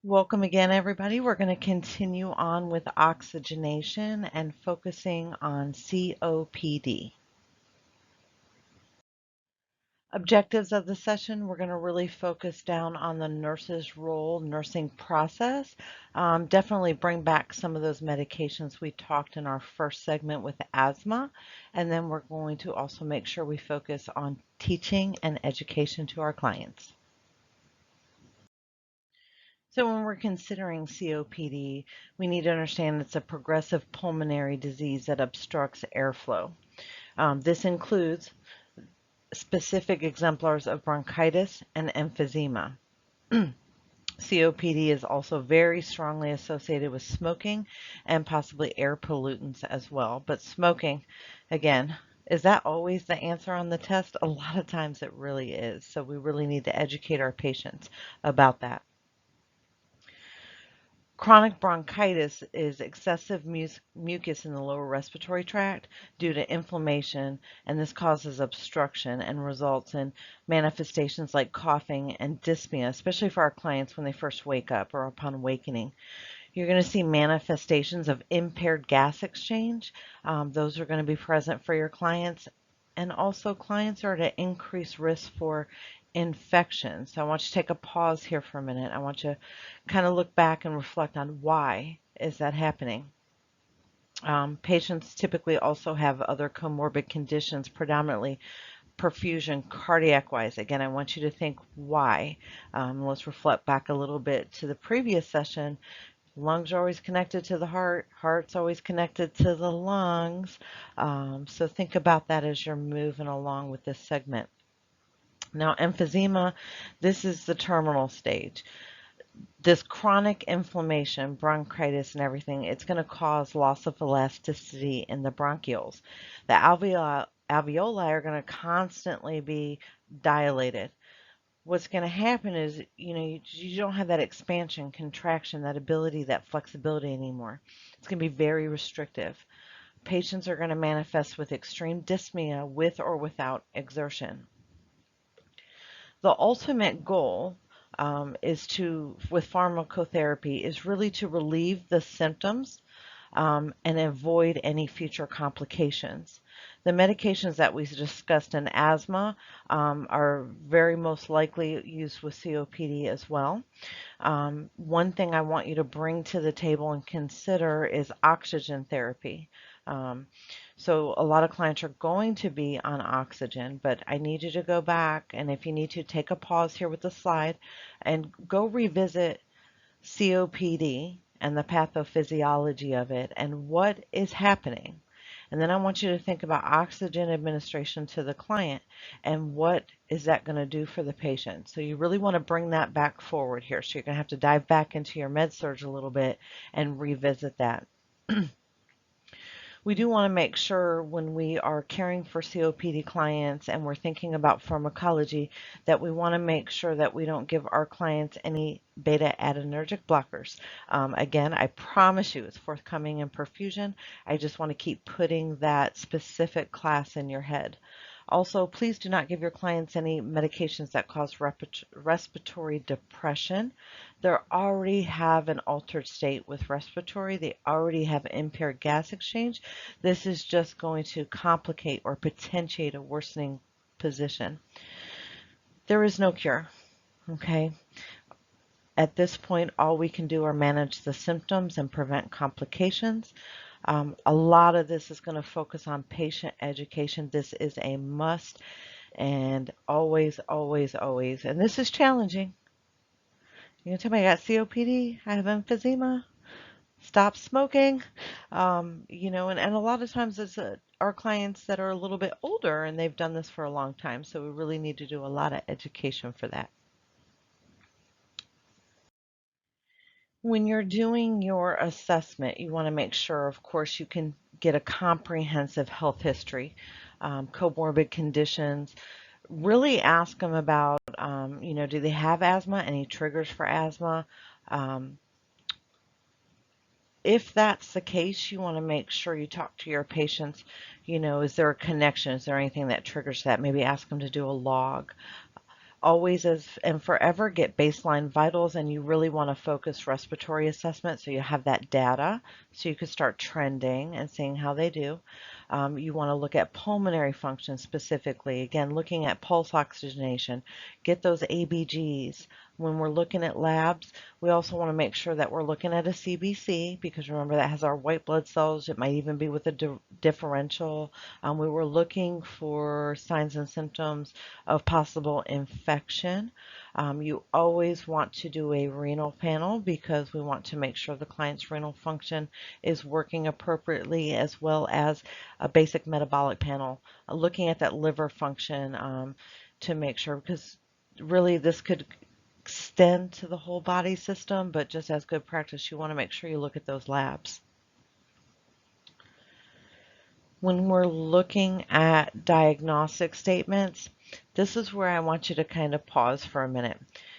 Welcome again, everybody. We're going to continue on with oxygenation and focusing on COPD. Objectives of the session, we're going to really focus down on the nurse's role, nursing process. Definitely bring back some of those medications we talked in our first segment with asthma. And then we're going to also make sure we focus on teaching and education to our clients. So when we're considering COPD, we need to understand it's a progressive pulmonary disease that obstructs airflow. This includes specific exemplars of bronchitis and emphysema. COPD is also very strongly associated with smoking and possibly air pollutants as well. But smoking, again, is that always the answer on the test? A lot of times it really is. So we really need to educate our patients about that. Chronic bronchitis is excessive mucus in the lower respiratory tract due to inflammation, and this causes obstruction and results in manifestations like coughing and dyspnea, especially for our clients when they first wake up or upon awakening. You're going to see manifestations of impaired gas exchange. Those are going to be present for your clients. And also clients are at an increased risk for infection. So I want you to take a pause here for a minute. I want you to kind of look back and reflect on why is that happening. Patients typically also have other comorbid conditions, predominantly perfusion cardiac-wise. Again, I want you to think why. Let's reflect back a little bit to the previous session. Lungs are always connected to the heart. Heart's always connected to the lungs. So think about that as you're moving along with this segment. Now, emphysema, this is the terminal stage. This chronic inflammation, bronchitis and everything, it's going to cause loss of elasticity in the bronchioles. The alveoli are going to constantly be dilated. What's going to happen is, you don't have that expansion, contraction, that ability, that flexibility anymore. It's going to be very restrictive. Patients are going to manifest with extreme dyspnea with or without exertion. The ultimate goal with pharmacotherapy, is really to relieve the symptoms and avoid any future complications. The medications that we discussed in asthma are very most likely used with COPD as well. One thing I want you to bring to the table and consider is oxygen therapy. So a lot of clients are going to be on oxygen, but I need you to go back, and if you need to, take a pause here with the slide and go revisit COPD and the pathophysiology of it and what is happening. And then I want you to think about oxygen administration to the client and what is that going to do for the patient. So you really want to bring that back forward here. So you're going to have to dive back into your med surg a little bit and revisit that. We do want to make sure when we are caring for COPD clients and we're thinking about pharmacology that we want to make sure that we don't give our clients any beta adrenergic blockers. Again, I promise you it's forthcoming in perfusion. I just want to keep putting that specific class in your head. Also, please do not give your clients any medications that cause respiratory depression. They already have an altered state with respiratory. They already have impaired gas exchange. This is just going to complicate or potentiate a worsening position. There is no cure, okay? At this point, all we can do are manage the symptoms and prevent complications. A lot of this is going to focus on patient education. This is a must, and always, always, always. And this is challenging. You're going to tell me I got COPD, I have emphysema, stop smoking. And a lot of times it's our clients that are a little bit older and they've done this for a long time. So we really need to do a lot of education for that. When you're doing your assessment, you want to make sure, of course, you can get a comprehensive health history, comorbid conditions. Really ask them about, do they have asthma, any triggers for asthma? If that's the case, you want to make sure you talk to your patients, is there a connection? Is there anything that triggers that? Maybe ask them to do a log. always as and forever get baseline vitals, and you really want to focus respiratory assessment so you have that data so you can start trending and seeing how they do. You want to look at pulmonary function specifically, again looking at pulse oxygenation, get those ABGs. When we're looking at labs, we also want to make sure that we're looking at a CBC, because remember that has our white blood cells. It might even be with a differential. We were looking for signs and symptoms of possible infection. You always want to do a renal panel because we want to make sure the client's renal function is working appropriately, as well as a basic metabolic panel, looking at that liver function to make sure, because really this could extend to the whole body system, but just as good practice, you want to make sure you look at those labs. When we're looking at diagnostic statements, this is where I want you to kind of pause for a minute.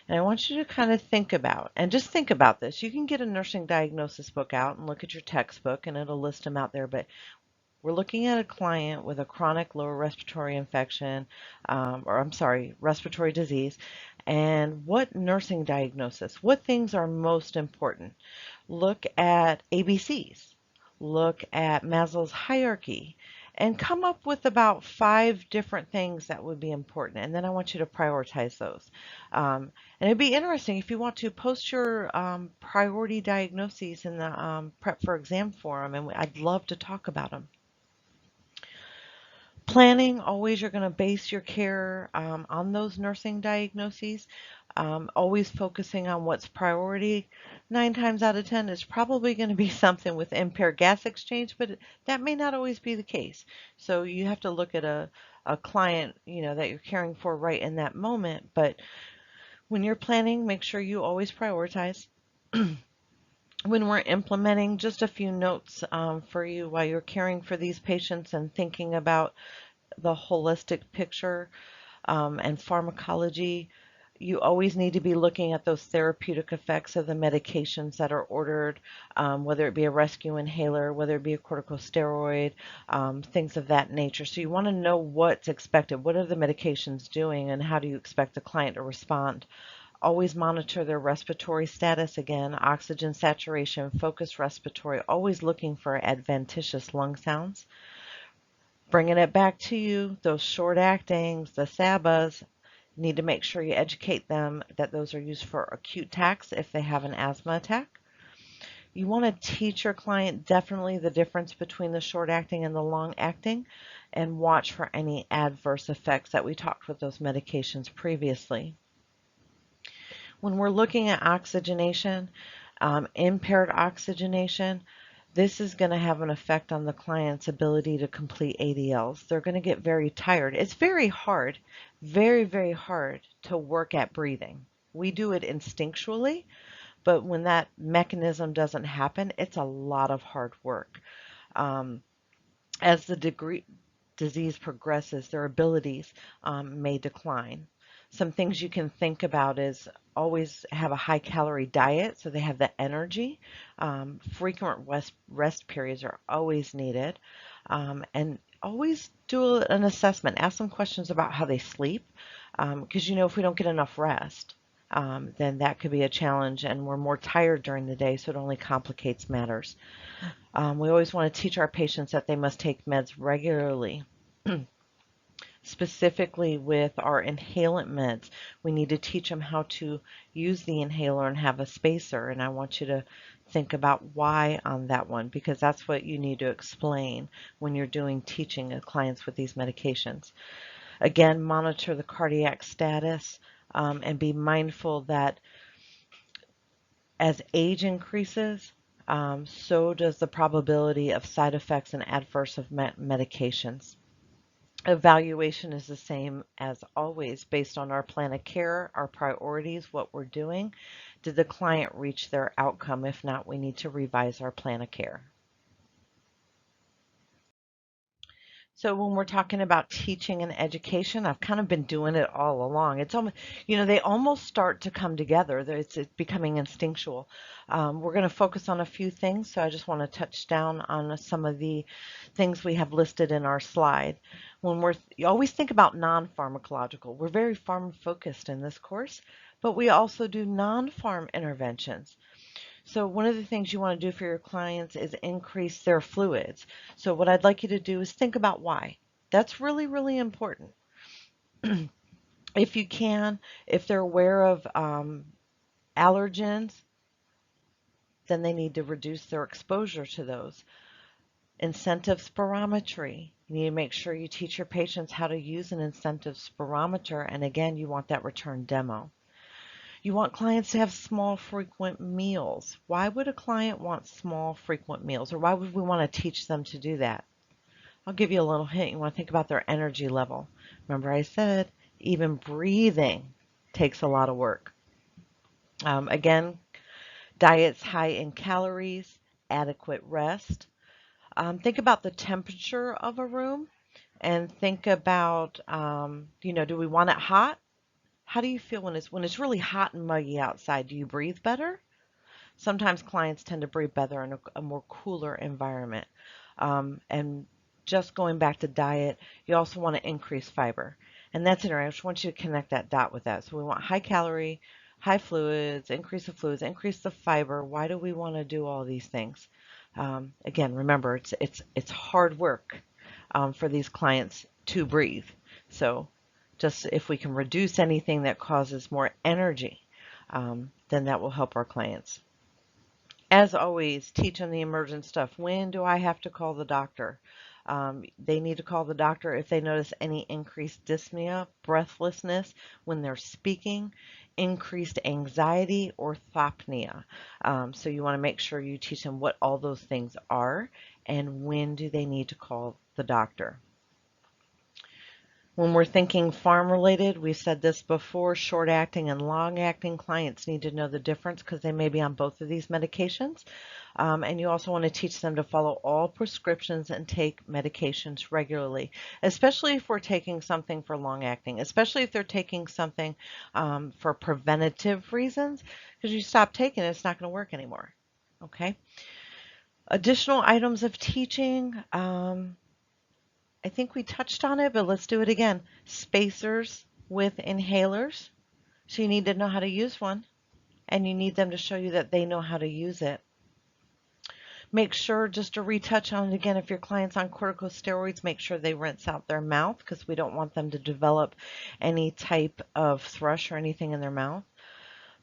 And I want you to kind of think about, and just think about this. You can get a nursing diagnosis book out and look at your textbook and it'll list them out there, but we're looking at a client with a chronic lower respiratory infection, respiratory disease. And what nursing diagnosis, what things are most important? Look at ABCs, look at Maslow's hierarchy, and come up with about 5 different things that would be important. And then I want you to prioritize those. And it'd be interesting if you want to post your priority diagnoses in the Prep for Exam forum, and I'd love to talk about them. Planning, always you're going to base your care on those nursing diagnoses, always focusing on what's priority. 9 times out of 10 is probably going to be something with impaired gas exchange, but that may not always be the case. So you have to look at a client, that you're caring for right in that moment. But when you're planning, make sure you always prioritize. When we're implementing, just a few notes for you while you're caring for these patients and thinking about the holistic picture and pharmacology. You always need to be looking at those therapeutic effects of the medications that are ordered, whether it be a rescue inhaler, whether it be a corticosteroid, things of that nature. So you want to know what's expected. What are the medications doing, and how do you expect the client to respond? Always monitor their respiratory status, again, oxygen saturation, focused respiratory, always looking for adventitious lung sounds. Bringing it back to you, those short actings, the SABAs, need to make sure you educate them that those are used for acute attacks if they have an asthma attack. You want to teach your client definitely the difference between the short acting and the long acting, and watch for any adverse effects that we talked with those medications previously. When we're looking at oxygenation, impaired oxygenation, this is going to have an effect on the client's ability to complete ADLs. They're going to get very tired. It's very hard, very, very hard to work at breathing. We do it instinctually, but when that mechanism doesn't happen, it's a lot of hard work. As the disease progresses, their abilities may decline. Some things you can think about is always have a high calorie diet so they have the energy. Frequent rest periods are always needed. And always do an assessment. Ask them questions about how they sleep, because if we don't get enough rest, then that could be a challenge, and we're more tired during the day, so it only complicates matters. We always want to teach our patients that they must take meds regularly. Specifically with our inhalant meds, we need to teach them how to use the inhaler and have a spacer, and I want you to think about why on that one, because that's what you need to explain when you're doing teaching of clients with these medications. Again, monitor the cardiac status, and be mindful that as age increases, so does the probability of side effects and adverse of medications. Evaluation is the same as always, based on our plan of care, our priorities, what we're doing. Did the client reach their outcome? If not, we need to revise our plan of care. So when we're talking about teaching and education, I've kind of been doing it all along. It's almost, they almost start to come together. It's becoming instinctual. We're going to focus on a few things, so I just want to touch down on some of the things we have listed in our slide. You always think about non-pharmacological. We're very pharma focused in this course, but we also do non-pharm interventions. So one of the things you want to do for your clients is increase their fluids. So what I'd like you to do is think about why. That's really, really important. If you can, if they're aware of allergens, then they need to reduce their exposure to those. Incentive spirometry. You need to make sure you teach your patients how to use an incentive spirometer, and again, you want that return demo. You want clients to have small, frequent meals. Why would a client want small, frequent meals, or why would we want to teach them to do that? I'll give you a little hint. You want to think about their energy level. Remember I said even breathing takes a lot of work. Again, diets high in calories, adequate rest. Think about the temperature of a room and think about, do we want it hot? How do you feel when it's really hot and muggy outside? Do you breathe better? Sometimes clients tend to breathe better in a more cooler environment. And just going back to diet, you also want to increase fiber. And that's interesting. I just want you to connect that dot with that. So we want high calorie, high fluids, increase the fiber. Why do we want to do all these things? Again, remember, it's hard work for these clients to breathe. So just if we can reduce anything that causes more energy, then that will help our clients. As always, teach them the emergent stuff. When do I have to call the doctor? They need to call the doctor if they notice any increased dyspnea, breathlessness when they're speaking, increased anxiety, or thopnea. So you want to make sure you teach them what all those things are and when do they need to call the doctor. When we're thinking farm related, we've said this before, short acting and long acting clients need to know the difference because they may be on both of these medications. And you also want to teach them to follow all prescriptions and take medications regularly, especially if we're taking something for long acting, especially if they're taking something for preventative reasons, because you stop taking it, it's not going to work anymore. Okay. Additional items of teaching. I think we touched on it, but let's do it again. Spacers with inhalers. So you need to know how to use one, and you need them to show you that they know how to use it. Make sure, just to retouch on it again, if your client's on corticosteroids, make sure they rinse out their mouth because we don't want them to develop any type of thrush or anything in their mouth.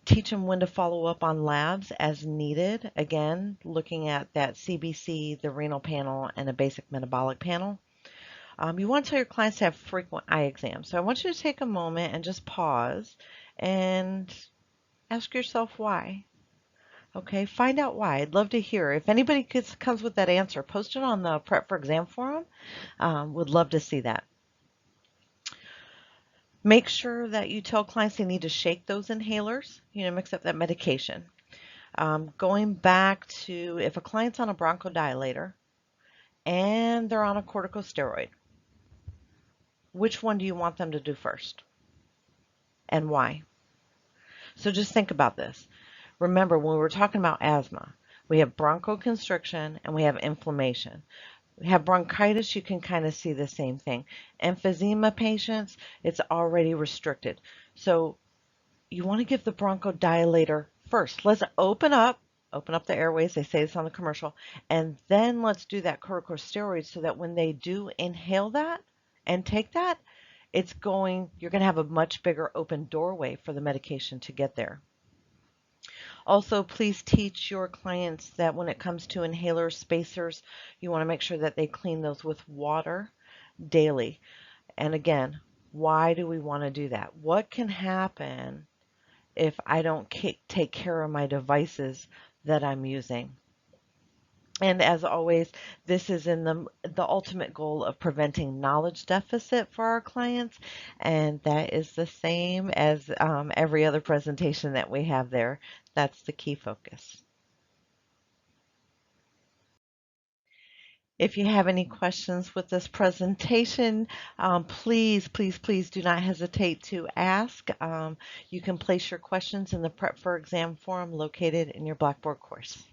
Teach them when to follow up on labs as needed. Again, looking at that CBC, the renal panel, and a basic metabolic panel. You want to tell your clients to have frequent eye exams. So I want you to take a moment and just pause and ask yourself why. Okay, find out why. I'd love to hear. If anybody comes with that answer, post it on the Prep for Exam forum. Would love to see that. Make sure that you tell clients they need to shake those inhalers, mix up that medication. Going back to if a client's on a bronchodilator and they're on a corticosteroid, which one do you want them to do first? And why? So just think about this. Remember, when we're talking about asthma, we have bronchoconstriction and we have inflammation. We have bronchitis, you can kind of see the same thing. Emphysema patients, it's already restricted. So you want to give the bronchodilator first. Let's open up the airways. They say this on the commercial. And then let's do that corticosteroid so that when they do inhale that and take that, you're going to have a much bigger open doorway for the medication to get there. Also, please teach your clients that when it comes to inhaler spacers, you want to make sure that they clean those with water daily. And again, why do we want to do that? What can happen if I don't take care of my devices that I'm using? And as always, this is in the ultimate goal of preventing knowledge deficit for our clients. And that is the same as every other presentation that we have there. That's the key focus. If you have any questions with this presentation, please, please, please do not hesitate to ask. You can place your questions in the Prep for Exam forum located in your Blackboard course.